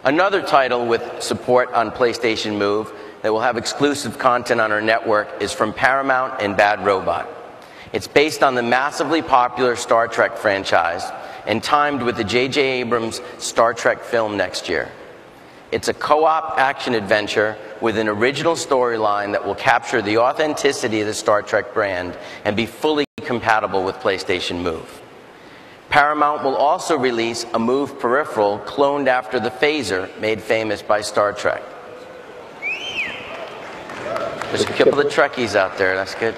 Another title with support on PlayStation Move that will have exclusive content on our network is from Paramount and Bad Robot. It's based on the massively popular Star Trek franchise and timed with the J.J. Abrams Star Trek film next year. It's a co-op action-adventure with an original storyline that will capture the authenticity of the Star Trek brand and be fully compatible with PlayStation Move. Paramount will also release a Move peripheral cloned after the phaser made famous by Star Trek. There's a couple of Trekkies out there, that's good.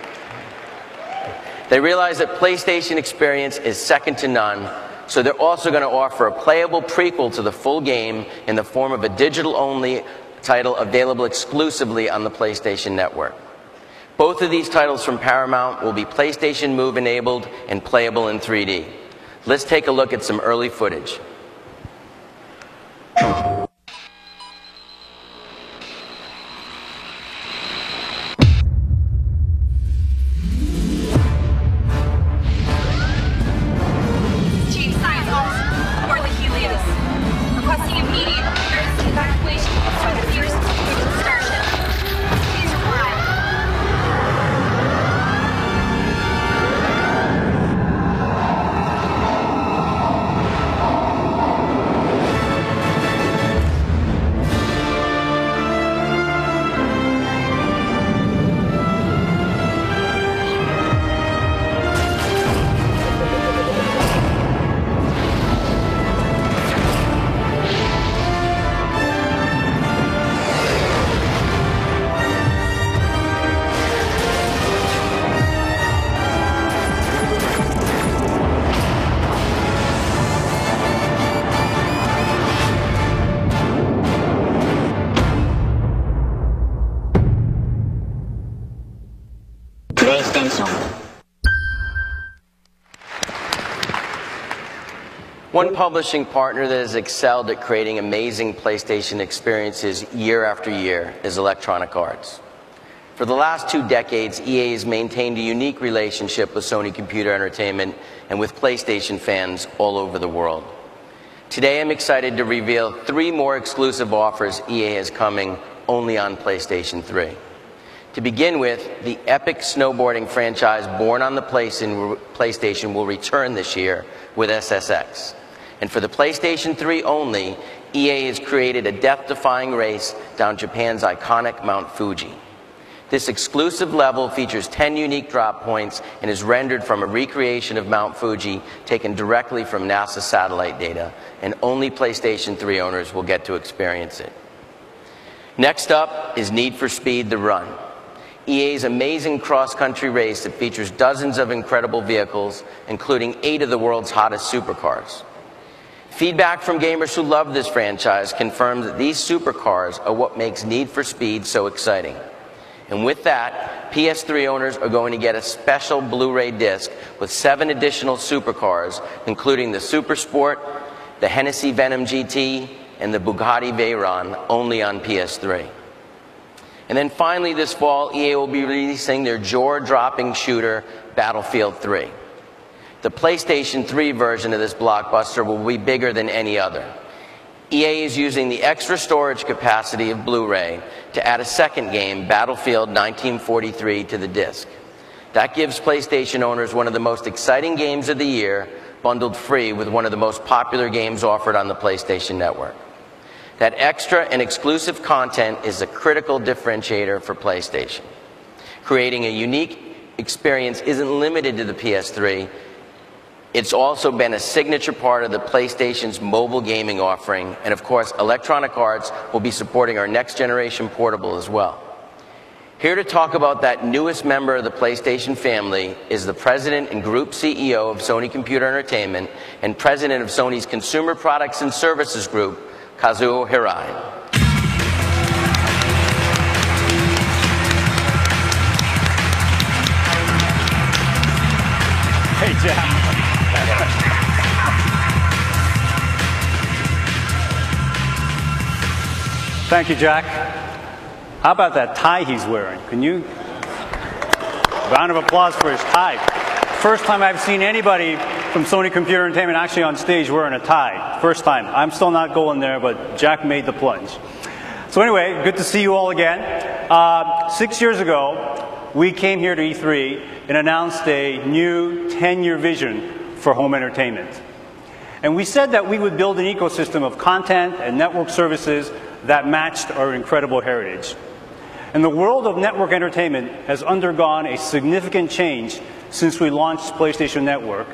They realize that PlayStation experience is second to none, so they're also going to offer a playable prequel to the full game in the form of a digital-only title available exclusively on the PlayStation Network. Both of these titles from Paramount will be PlayStation Move enabled and playable in 3D. Let's take a look at some early footage. One publishing partner that has excelled at creating amazing PlayStation experiences year after year is Electronic Arts. For the last 2 decades, EA has maintained a unique relationship with Sony Computer Entertainment and with PlayStation fans all over the world. Today I'm excited to reveal 3 more exclusive offers EA has coming only on PlayStation 3. To begin with, the epic snowboarding franchise born on the PlayStation will return this year with SSX. And for the PlayStation 3 only, EA has created a death-defying race down Japan's iconic Mount Fuji. This exclusive level features 10 unique drop points and is rendered from a recreation of Mount Fuji taken directly from NASA satellite data, and only PlayStation 3 owners will get to experience it. Next up is Need for Speed: The Run, EA's amazing cross-country race that features dozens of incredible vehicles, including 8 of the world's hottest supercars. Feedback from gamers who love this franchise confirms that these supercars are what makes Need for Speed so exciting. And with that, PS3 owners are going to get a special Blu-ray disc with 7 additional supercars, including the Supersport, the Hennessy Venom GT, and the Bugatti Veyron, only on PS3. And then finally this fall, EA will be releasing their jaw-dropping shooter, Battlefield 3. The PlayStation 3 version of this blockbuster will be bigger than any other. EA is using the extra storage capacity of Blu-ray to add a second game, Battlefield 1943, to the disc. That gives PlayStation owners one of the most exciting games of the year, bundled free with one of the most popular games offered on the PlayStation Network. That extra and exclusive content is a critical differentiator for PlayStation. Creating a unique experience isn't limited to the PS3. It's also been a signature part of the PlayStation's mobile gaming offering, and of course, Electronic Arts will be supporting our next generation portable as well. Here to talk about that newest member of the PlayStation family is the President and Group CEO of Sony Computer Entertainment and President of Sony's Consumer Products and Services Group, Kazuo Hirai. Hey, Jack. Thank you, Jack. How about that tie he's wearing? Can you? Round of applause for his tie. First time I've seen anybody from Sony Computer Entertainment actually on stage wearing a tie. First time. I'm still not going there, but Jack made the plunge. So anyway, good to see you all again. 6 years ago, we came here to E3 and announced a new 10-year vision for home entertainment. And we said that we would build an ecosystem of content and network services that matched our incredible heritage. And the world of network entertainment has undergone a significant change since we launched PlayStation Network.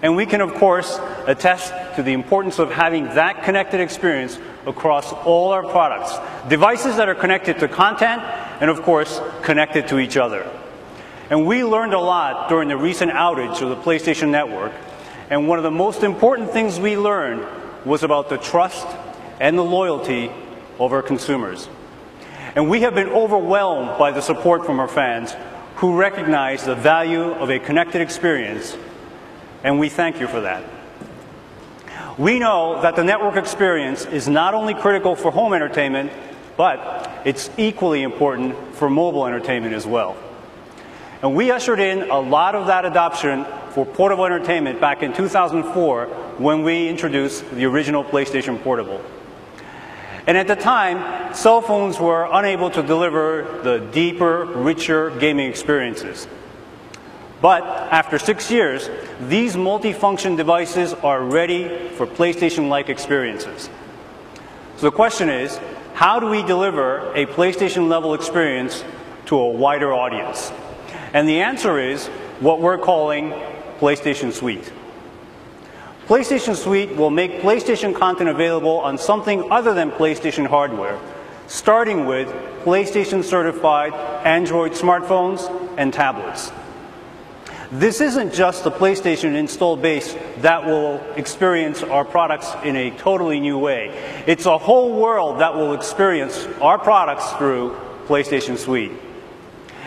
And we can, of course, attest to the importance of having that connected experience across all our products. Devices that are connected to content and, of course, connected to each other. And we learned a lot during the recent outage of the PlayStation Network. And one of the most important things we learned was about the trust and the loyalty of our consumers. And we have been overwhelmed by the support from our fans who recognize the value of a connected experience, and we thank you for that. We know that the network experience is not only critical for home entertainment, but it's equally important for mobile entertainment as well. And we ushered in a lot of that adoption for portable entertainment back in 2004 when we introduced the original PlayStation Portable. And at the time, cell phones were unable to deliver the deeper, richer gaming experiences. But after 6 years, these multifunction devices are ready for PlayStation-like experiences. So the question is, how do we deliver a PlayStation-level experience to a wider audience? And the answer is what we're calling PlayStation Suite. PlayStation Suite will make PlayStation content available on something other than PlayStation hardware, starting with PlayStation-certified Android smartphones and tablets. This isn't just the PlayStation installed base that will experience our products in a totally new way. It's a whole world that will experience our products through PlayStation Suite.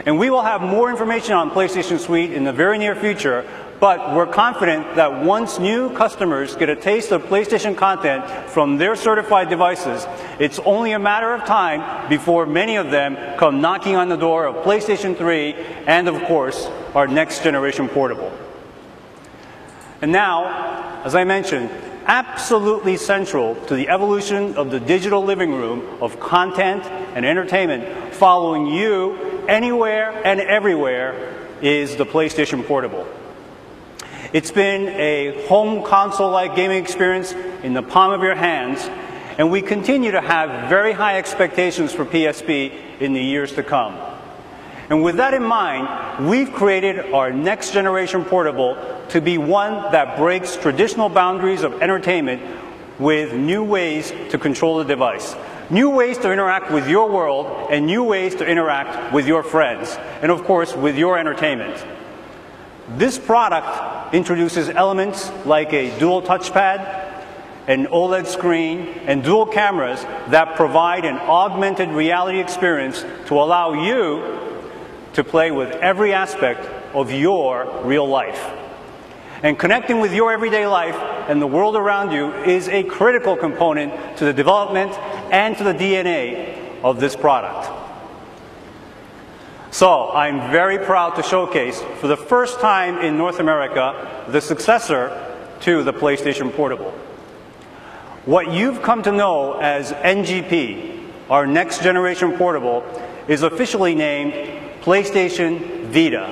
And we will have more information on PlayStation Suite in the very near future, but we're confident that once new customers get a taste of PlayStation content from their certified devices, it's only a matter of time before many of them come knocking on the door of PlayStation 3 and, of course, our next generation portable. And now, as I mentioned, absolutely central to the evolution of the digital living room of content and entertainment following you anywhere and everywhere is the PlayStation Portable. It's been a home console-like gaming experience in the palm of your hands, and we continue to have very high expectations for PSP in the years to come. And with that in mind, we've created our next generation portable to be one that breaks traditional boundaries of entertainment with new ways to control the device, new ways to interact with your world, and new ways to interact with your friends, and of course with your entertainment. This product introduces elements like a dual touchpad, an OLED screen, and dual cameras that provide an augmented reality experience to allow you to play with every aspect of your real life. And connecting with your everyday life and the world around you is a critical component to the development and to the DNA of this product. So I'm very proud to showcase for the first time in North America the successor to the PlayStation Portable. What you've come to know as NGP, our next generation portable, is officially named PlayStation Vita.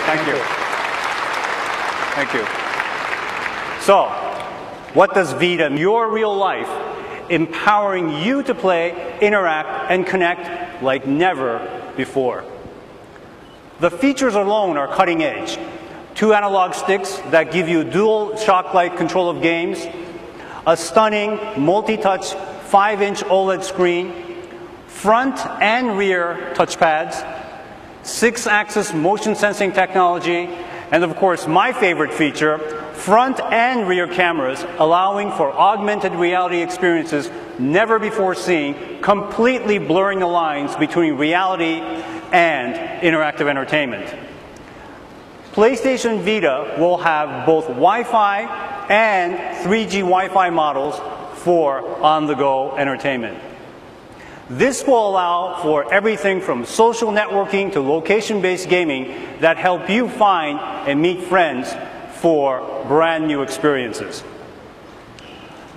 Thank you. Thank you. So, what does Vita mean? Your real life, empowering you to play, interact, and connect like never before. The features alone are cutting edge. 2 analog sticks that give you dual shock-like control of games, a stunning multi-touch 5-inch OLED screen, front and rear touchpads, 6-axis motion sensing technology, and of course my favorite feature, front and rear cameras allowing for augmented reality experiences never before seen, completely blurring the lines between reality and interactive entertainment. PlayStation Vita will have both Wi-Fi and 3G Wi-Fi models for on-the-go entertainment. This will allow for everything from social networking to location-based gaming that help you find and meet friends for brand new experiences.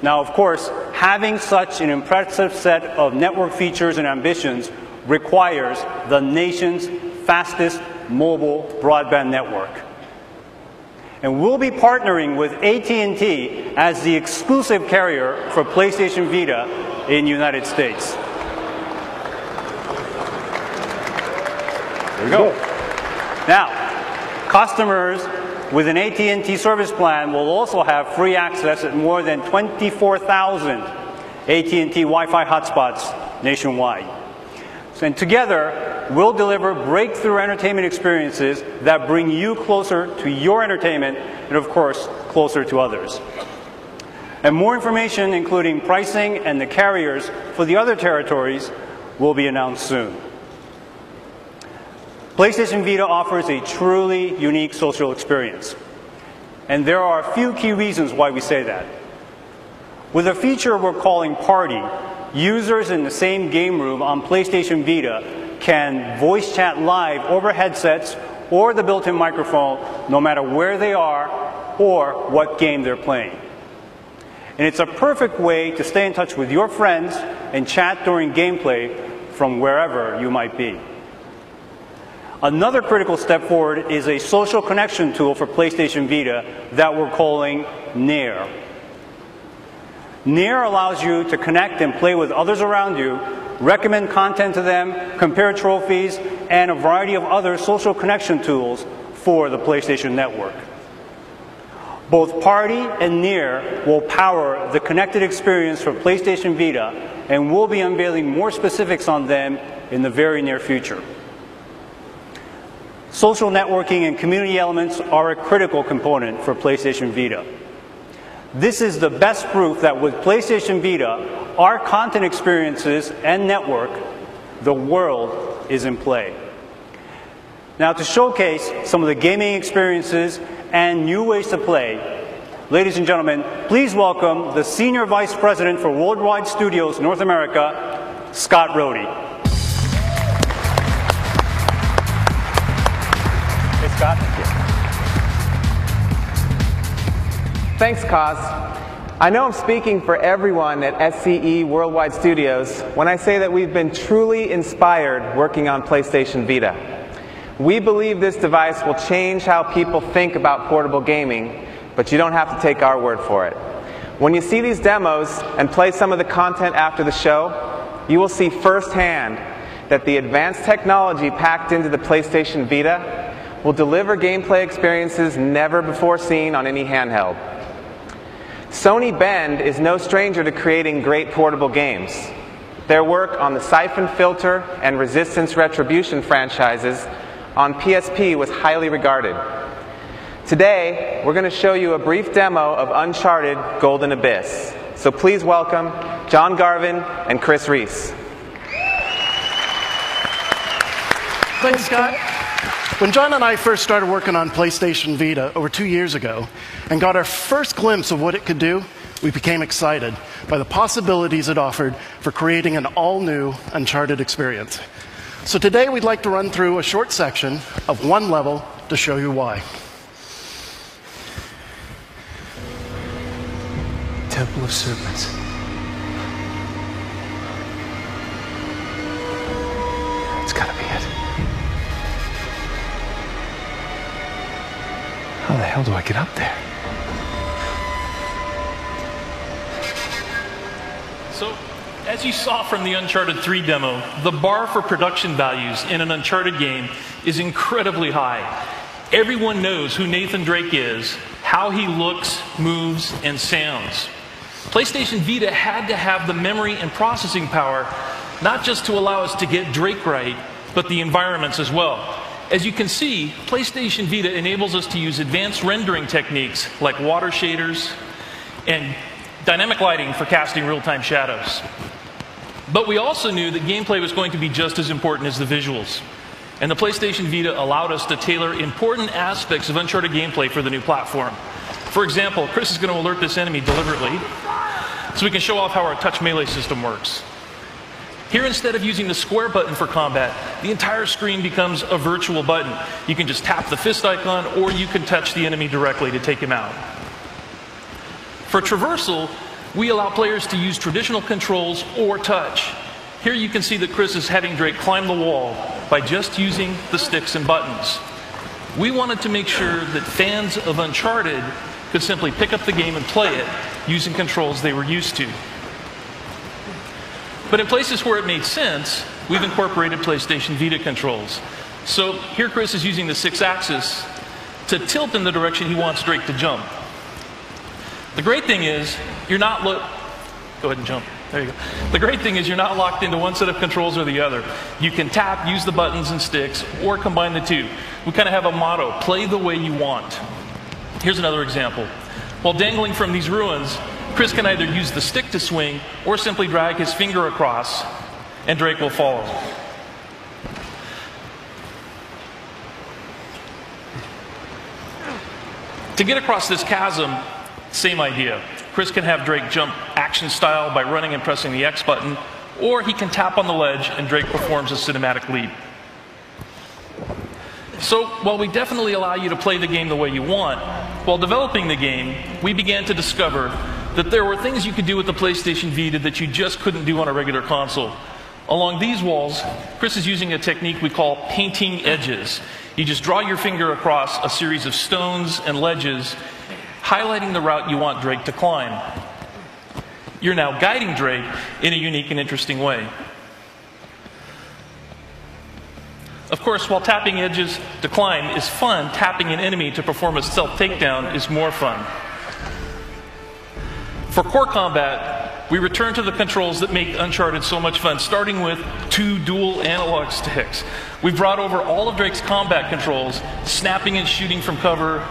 Now, of course, having such an impressive set of network features and ambitions requires the nation's fastest mobile broadband network. And we'll be partnering with AT&T as the exclusive carrier for PlayStation Vita in the United States. There we go. Now, customers with an AT&T service plan will also have free access at more than 24,000 AT&T Wi-Fi hotspots nationwide. And together, we'll deliver breakthrough entertainment experiences that bring you closer to your entertainment and, of course, closer to others. And more information, including pricing and the carriers for the other territories, will be announced soon. PlayStation Vita offers a truly unique social experience. And there are a few key reasons why we say that. With a feature we're calling Party, users in the same game room on PlayStation Vita can voice chat live over headsets or the built-in microphone no matter where they are or what game they're playing. And it's a perfect way to stay in touch with your friends and chat during gameplay from wherever you might be. Another critical step forward is a social connection tool for PlayStation Vita that we're calling Near. Near allows you to connect and play with others around you, recommend content to them, compare trophies, and a variety of other social connection tools for the PlayStation Network. Both Party and Near will power the connected experience for PlayStation Vita, and we'll be unveiling more specifics on them in the very near future. Social networking and community elements are a critical component for PlayStation Vita. This is the best proof that with PlayStation Vita, our content experiences and network, the world is in play. Now, to showcase some of the gaming experiences and new ways to play, ladies and gentlemen, please welcome the Senior Vice President for Worldwide Studios North America, Scott Rohde. Hey, Scott. Thanks, Kaz. I know I'm speaking for everyone at SCE Worldwide Studios when I say that we've been truly inspired working on PlayStation Vita. We believe this device will change how people think about portable gaming, but you don't have to take our word for it. When you see these demos and play some of the content after the show, you will see firsthand that the advanced technology packed into the PlayStation Vita will deliver gameplay experiences never before seen on any handheld. Sony Bend is no stranger to creating great portable games. Their work on the Siphon Filter and Resistance Retribution franchises on PSP was highly regarded. Today, we're going to show you a brief demo of Uncharted Golden Abyss. So please welcome John Garvin and Chris Reese. Thanks, Scott. When John and I first started working on PlayStation Vita over 2 years ago and got our first glimpse of what it could do, we became excited by the possibilities it offered for creating an all-new Uncharted experience. So today we'd like to run through a short section of one level to show you why. Temple of Serpents. It's gotta be it. How the hell do I get up there? So, as you saw from the Uncharted 3 demo, the bar for production values in an Uncharted game is incredibly high. Everyone knows who Nathan Drake is, how he looks, moves, and sounds. PlayStation Vita had to have the memory and processing power, not just to allow us to get Drake right, but the environments as well. As you can see, PlayStation Vita enables us to use advanced rendering techniques like water shaders and dynamic lighting for casting real-time shadows. But we also knew that gameplay was going to be just as important as the visuals. And the PlayStation Vita allowed us to tailor important aspects of Uncharted gameplay for the new platform. For example, Chris is going to alert this enemy deliberately so we can show off how our touch melee system works. Here, instead of using the square button for combat, the entire screen becomes a virtual button. You can just tap the fist icon, or you can touch the enemy directly to take him out. For traversal, we allow players to use traditional controls or touch. Here you can see that Chris is having Drake climb the wall by just using the sticks and buttons. We wanted to make sure that fans of Uncharted could simply pick up the game and play it using controls they were used to. But in places where it made sense, we've incorporated PlayStation Vita controls. So here Chris is using the 6-axis to tilt in the direction he wants Drake to jump. The great thing is, you're not go ahead and jump. There you go. The great thing is you're not locked into one set of controls or the other. You can tap, use the buttons and sticks, or combine the two. We kind of have a motto, play the way you want. Here's another example. While dangling from these ruins, Chris can either use the stick to swing or simply drag his finger across, and Drake will follow. To get across this chasm, same idea. Chris can have Drake jump action style by running and pressing the X button, or he can tap on the ledge and Drake performs a cinematic leap. So, while we definitely allow you to play the game the way you want, while developing the game, we began to discover that there were things you could do with the PlayStation Vita that you just couldn't do on a regular console. Along these walls, Chris is using a technique we call painting edges. You just draw your finger across a series of stones and ledges, highlighting the route you want Drake to climb. You're now guiding Drake in a unique and interesting way. Of course, while tapping edges to climb is fun, tapping an enemy to perform a stealth takedown is more fun. For core combat, we return to the controls that make Uncharted so much fun, starting with 2 dual analog sticks. We've brought over all of Drake's combat controls, snapping and shooting from cover,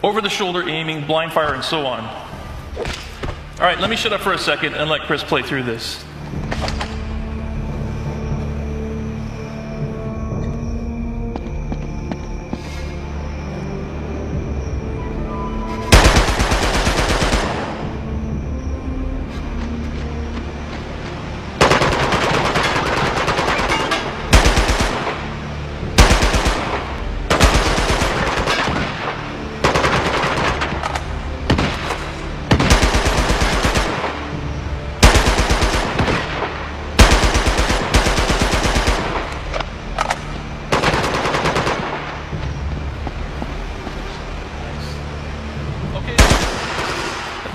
over-the-shoulder aiming, blind fire, and so on. All right, let me shut up for a second and let Chris play through this.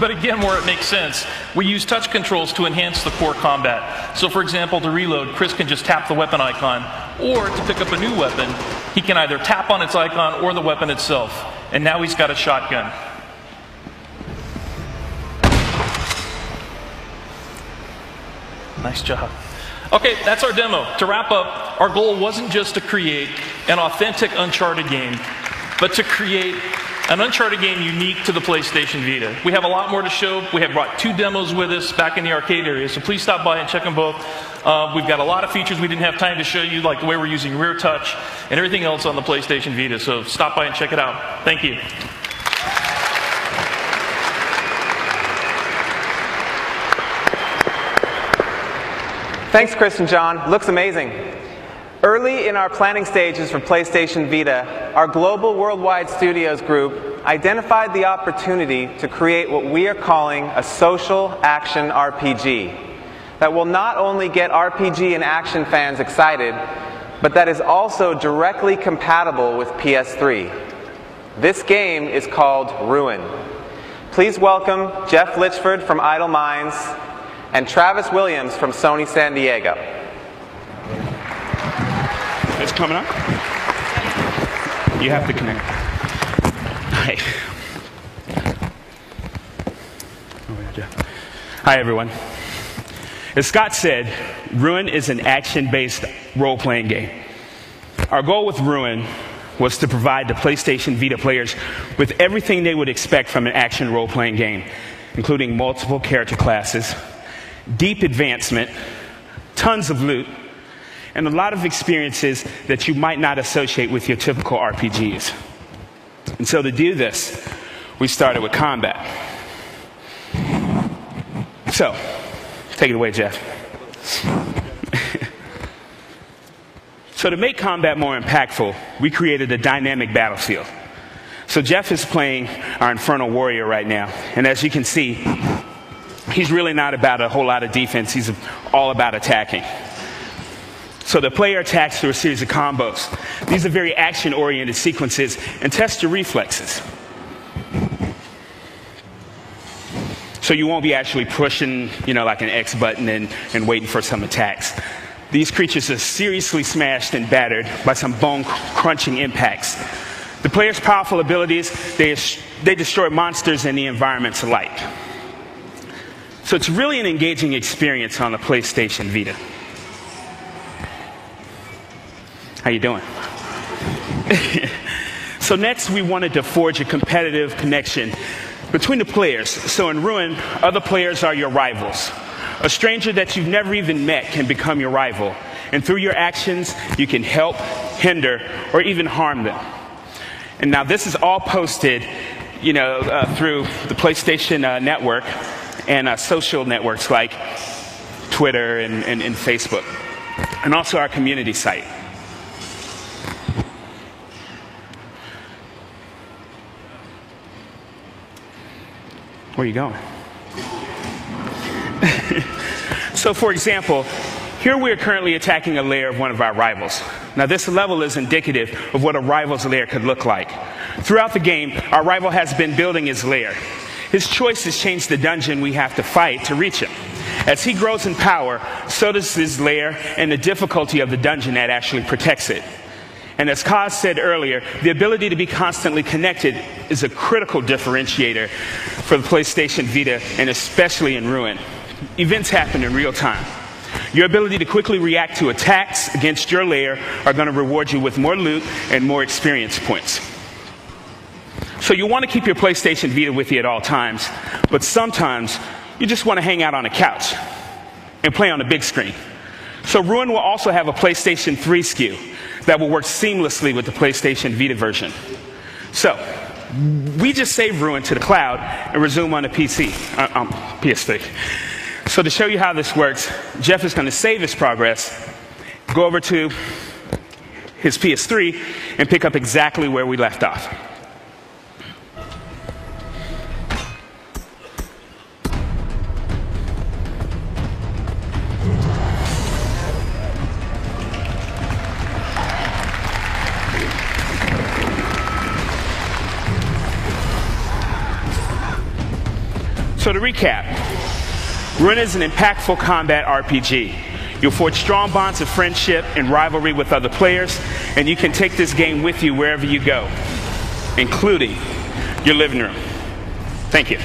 But again, where it makes sense, we use touch controls to enhance the core combat. So for example, to reload, Chris can just tap the weapon icon, or to pick up a new weapon, he can either tap on its icon or the weapon itself. And now he's got a shotgun. Nice job. Okay, that's our demo. To wrap up, our goal wasn't just to create an authentic Uncharted game, but to create an Uncharted game unique to the PlayStation Vita. We have a lot more to show. We have brought 2 demos with us back in the arcade area, so please stop by and check them both. We've got a lot of features we didn't have time to show you, like the way we're using rear touch and everything else on the PlayStation Vita, so stop by and check it out. Thank you. Thanks, Chris and John. Looks amazing. Early in our planning stages for PlayStation Vita, our global worldwide studios group identified the opportunity to create what we are calling a social action RPG that will not only get RPG and action fans excited, but that is also directly compatible with PS3. This game is called Ruin. Please welcome Jeff Litchford from Idle Minds and Travis Williams from Sony San Diego. It's coming up. You have to connect. Hi. Hi, everyone. As Scott said, Ruin is an action-based role-playing game. Our goal with Ruin was to provide the PlayStation Vita players with everything they would expect from an action role-playing game, including multiple character classes, deep advancement, tons of loot, and a lot of experiences that you might not associate with your typical RPGs. And so to do this, we started with combat. So, take it away, Jeff. So to make combat more impactful, we created a dynamic battlefield. So Jeff is playing our Infernal Warrior right now, and as you can see, he's really not about a whole lot of defense, he's all about attacking. So the player attacks through a series of combos. These are very action-oriented sequences and test your reflexes. So you won't be actually pushing, like an X button and waiting for some attacks. These creatures are seriously smashed and battered by some bone-crunching impacts. The player's powerful abilities, they destroy monsters and the environments alike. So it's really an engaging experience on the PlayStation Vita. How you doing? So next, we wanted to forge a competitive connection between the players. So in Ruin, other players are your rivals. A stranger that you've never even met can become your rival. And through your actions, you can help, hinder, or even harm them. And now this is all posted, through the PlayStation Network and social networks like Twitter and Facebook, and also our community site. Where are you going? So for example, here we are currently attacking a lair of one of our rivals. Now this level is indicative of what a rival's lair could look like. Throughout the game, our rival has been building his lair. His choices change the dungeon we have to fight to reach him. As he grows in power, so does his lair and the difficulty of the dungeon that actually protects it. And as Kaz said earlier, the ability to be constantly connected is a critical differentiator for the PlayStation Vita, and especially in Ruin. Events happen in real time. Your ability to quickly react to attacks against your lair are going to reward you with more loot and more experience points. So you want to keep your PlayStation Vita with you at all times, but sometimes you just want to hang out on a couch and play on a big screen. So Ruin will also have a PlayStation 3 SKU that will work seamlessly with the PlayStation Vita version. So we just save Ruin to the cloud and resume on the PS3. So to show you how this works, Jeff is going to save his progress, go over to his PS3, and pick up exactly where we left off. So to recap, Ruin is an impactful combat RPG. You'll forge strong bonds of friendship and rivalry with other players, and you can take this game with you wherever you go, including your living room. Thank you.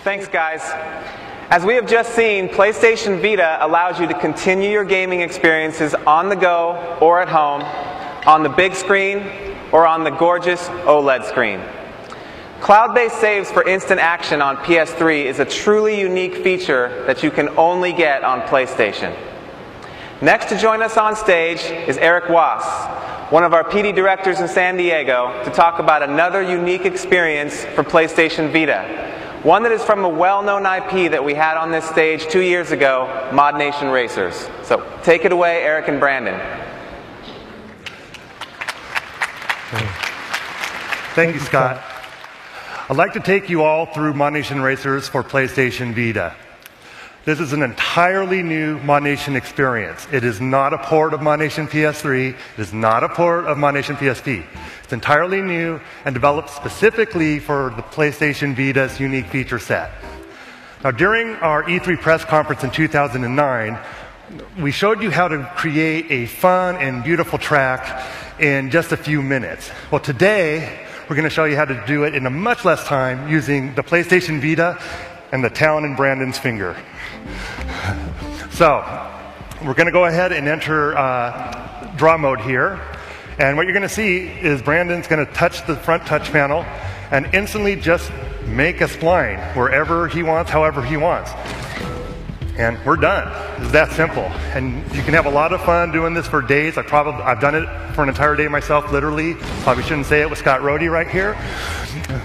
Thanks, guys. As we have just seen, PlayStation Vita allows you to continue your gaming experiences on the go or at home, on the big screen or on the gorgeous OLED screen. Cloud-based saves for instant action on PS3 is a truly unique feature that you can only get on PlayStation. Next to join us on stage is Eric Wass, one of our PD directors in San Diego, to talk about another unique experience for PlayStation Vita. One that is from a well-known IP that we had on this stage 2 years ago, Mod Nation Racers. So take it away, Eric and Brandon. Thank you, Scott. I'd like to take you all through Mod Nation Racers for PlayStation Vita. This is an entirely new Mod Nation experience. It is not a port of Mod Nation PS3. It is not a port of Mod Nation PSP. It's entirely new and developed specifically for the PlayStation Vita's unique feature set. Now, during our E3 press conference in 2009, we showed you how to create a fun and beautiful track in just a few minutes. Well, today, we're going to show you how to do it in a much less time using the PlayStation Vita and the talent in Brandon's finger. So, we're going to go ahead and enter draw mode here. And what you're going to see is Brandon's going to touch the front touch panel and instantly just make a spline wherever he wants, however he wants. And we're done. It's that simple. And you can have a lot of fun doing this for days. I've done it for an entire day myself, literally. Probably shouldn't say it with Scott Rohde right here.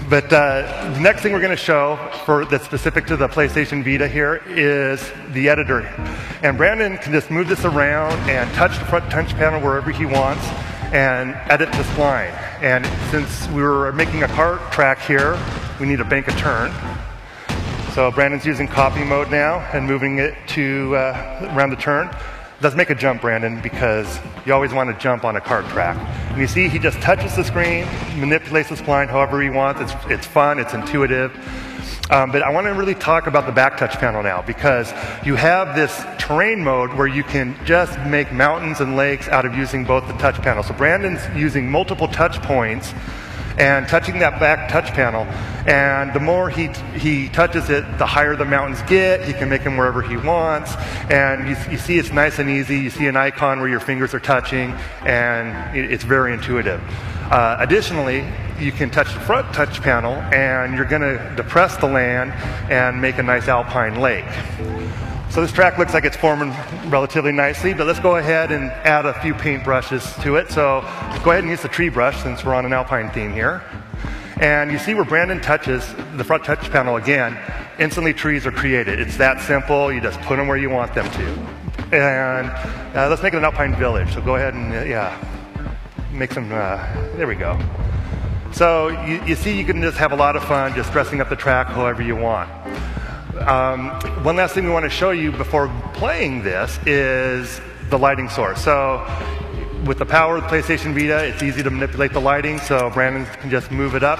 But the next thing we're going to show that's specific to the PlayStation Vita here is the editor. And Brandon can just move this around and touch the front touch panel wherever he wants and edit the spline. And since we were making a kart track here, we need to bank a turn. So Brandon's using copy mode now and moving it to around the turn. Let's make a jump, Brandon, because you always want to jump on a kart track. And you see he just touches the screen, manipulates the spline however he wants. It's fun, it's intuitive. But I want to really talk about the back touch panel now, because you have this terrain mode where you can just make mountains and lakes out of using both the touch panels. So Brandon's using multiple touch points and touching that back touch panel. And the more he touches it, the higher the mountains get. He can make them wherever he wants. And you see it's nice and easy. You see an icon where your fingers are touching, and it's very intuitive. Additionally, you can touch the front touch panel, and you're going to depress the land and make a nice alpine lake. So this track looks like it's forming relatively nicely, but let's go ahead and add a few paint brushes to it. So let's go ahead and use the tree brush since we're on an alpine theme here. And you see where Brandon touches the front touch panel again, instantly trees are created. It's that simple. You just put them where you want them to. And let's make it an alpine village. So go ahead and, make some, there we go. So you see you can just have a lot of fun just dressing up the track however you want. One last thing we want to show you before playing this is the lighting source. So with the power of the PlayStation Vita, it's easy to manipulate the lighting, so Brandon can just move it up,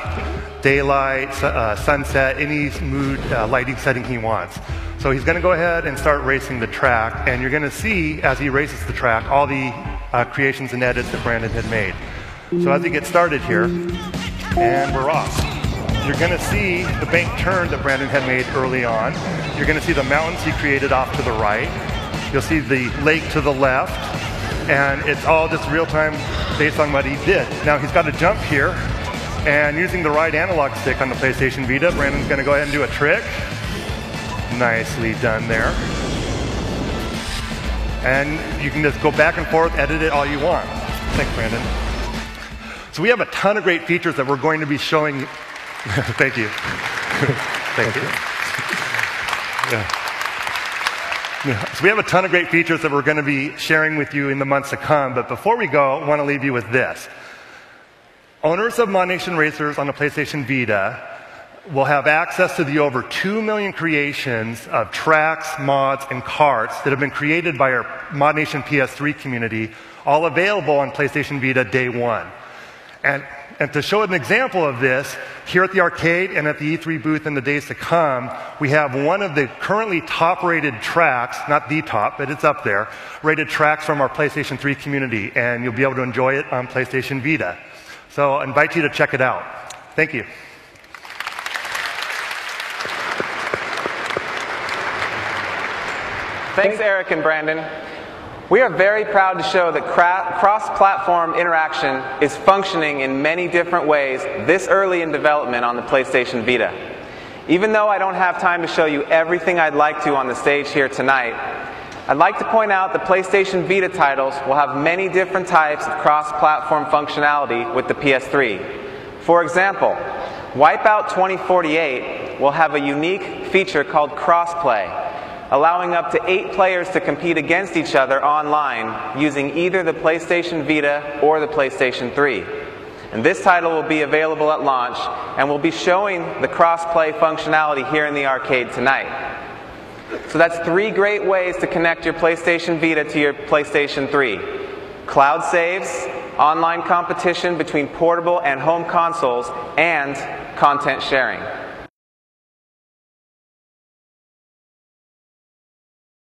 daylight, sunset, any mood lighting setting he wants. So he's going to go ahead and start racing the track, and you're going to see as he races the track all the creations and edits that Brandon had made. So as he gets started here, and we're off. You're going to see the bank turn that Brandon had made early on. You're going to see the mountains he created off to the right. You'll see the lake to the left. And it's all just real time based on what he did. Now he's got to jump here. And using the right analog stick on the PlayStation Vita, Brandon's going to go ahead and do a trick. Nicely done there. And you can just go back and forth, edit it all you want. Thanks, Brandon. So we have a ton of great features that we're going to be showing. Thank you. Thank you. So we have a ton of great features that we're going to be sharing with you in the months to come. But before we go, I want to leave you with this. Owners of Mod Nation Racers on the PlayStation Vita will have access to the over 2 million creations of tracks, mods, and karts that have been created by our Mod Nation PS3 community, all available on PlayStation Vita day one. And to show an example of this, here at the arcade and at the E3 booth in the days to come, we have one of the currently top-rated tracks, not the top, but it's up there, rated tracks from our PlayStation 3 community, and you'll be able to enjoy it on PlayStation Vita. So I invite you to check it out. Thank you. Thanks, Eric and Brandon. We are very proud to show that cross-platform interaction is functioning in many different ways this early in development on the PlayStation Vita. Even though I don't have time to show you everything I'd like to on the stage here tonight, I'd like to point out that PlayStation Vita titles will have many different types of cross-platform functionality with the PS3. For example, Wipeout 2048 will have a unique feature called Crossplay, allowing up to 8 players to compete against each other online using either the PlayStation Vita or the PlayStation 3. And this title will be available at launch, and we'll be showing the cross-play functionality here in the arcade tonight. So that's 3 great ways to connect your PlayStation Vita to your PlayStation 3. Cloud saves, online competition between portable and home consoles, and content sharing.